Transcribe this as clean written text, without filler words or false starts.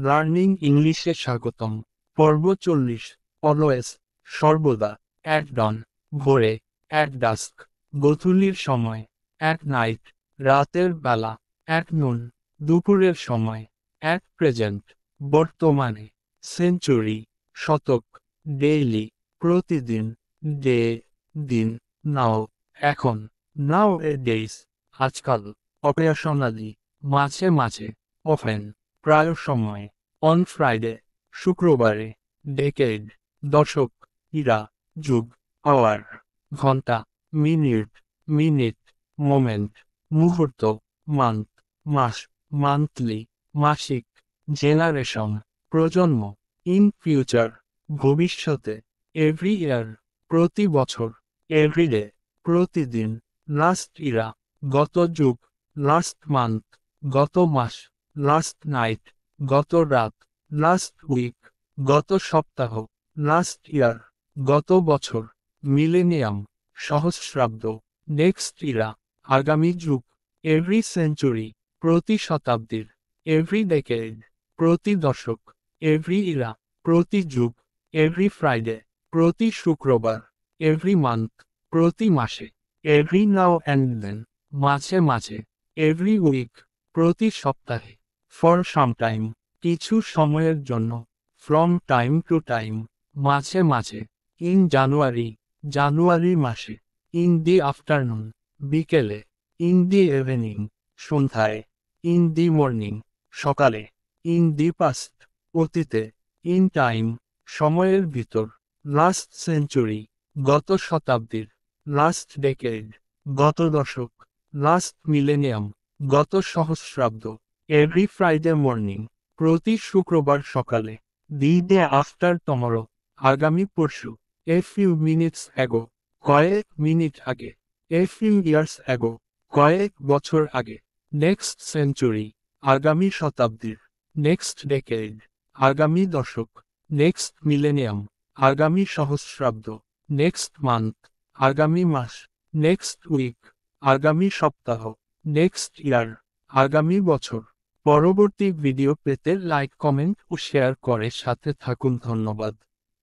Learning ইংলিশে স্বাগতম। পর্ব 40। অলওয়েজ, সর্বদা। অ্যাট ডন, ভোরে। অ্যাট ডাস্ক, গোধূলির সময়। অ্যাট নাইট, রাতের বেলা। অ্যাট নুন, দুপুরের সময়। অ্যাট প্রেজেন্ট, বর্তমানে। সেঞ্চুরি, শতক। ডেইলি, প্রতিদিন। ডে, দিন। নাও, এখন। নাও এ ডেইস, আজকাল। অকেশনালি, মাঝে মাঝে। অফেন, প্রায় সময়। অন ফ্রাইডে, শুক্রবারে। ডেকেড, দশক। ইরা, যুগ। আওয়ার, ঘন্টা। Minute, minute. মোমেন্ট, মুহূর্ত। মান্থ, মাস। মান্থলি, মাসিক। জেনারেশন, প্রজন্ম। ইন ফিউচার, ভবিষ্যতে। এভরি ইয়ার, প্রতি বছর। এভরিডে, প্রতিদিন। লাস্ট ইরা, গত যুগ। লাস্ট মান্থ, গত মাস। লাস্ট নাইট, গত রাত। লাস্ট উইক, গত সপ্তাহ। লাস্ট ইয়ার, গত বছর। মিলেনিয়াম, সহস্রাব্দ। নেক্সট ইরা, আগামী যুগ। এভরি সেঞ্চুরি, প্রতি শতাব্দীর। এভরি ডেকেড, প্রতি দশক। এভরি ইরা, প্রতি যুগ। এভরি ফ্রাইডে, প্রতি শুক্রবার। এভরি মান্থ, প্রতি মাসে। এভরি নাও অ্যান্ড দেন, মাঝে মাঝে। এভরি উইক, প্রতি সপ্তাহে। ফর সাম টাইম, কিছু সময়ের জন্য। ফ্রম টাইম টু টাইম, মাঝে মাঝে। ইন জানুয়ারি, জানুয়ারি মাসে। ইন দি আফটারনুন, বিকেলে। ইন দি ইভিনিং, সন্ধ্যায়। ইন দি মর্নিং, সকালে। ইন দি পাস্ট, অতীতে। ইন টাইম, সময়ের ভিতর। লাস্ট সেঞ্চুরি, গত শতাব্দীর। লাস্ট ডেকেড, গত দশক। লাস্ট মিলেনিয়াম, গত সহস্রাব্দ। এভরি ফ্রাইডে মর্নিং, প্রতি শুক্রবার সকালে। দি ডে আফটার টমরো, আগামী পরশু। এ ফিউ মিনিটস অ্যাগো, কয়েক মিনিট আগে। এ ফিউ ইয়ার্স অ্যাগো, কয়েক বছর আগে। নেক্সট সেঞ্চুরি, আগামী শতাব্দীর। নেক্সট ডেকেড, আগামী দশক। নেক্সট মিলেনিয়াম, আগামী সহস্রাব্দ। নেক্সট মান্থ, আগামী মাস। নেক্সট উইক, আগামী সপ্তাহ। নেক্সট ইয়ার, আগামী বছর। পরবর্তী ভিডিও পেতে লাইক, কমেন্ট ও শেয়ার করে সাথে থাকুন। ধন্যবাদ।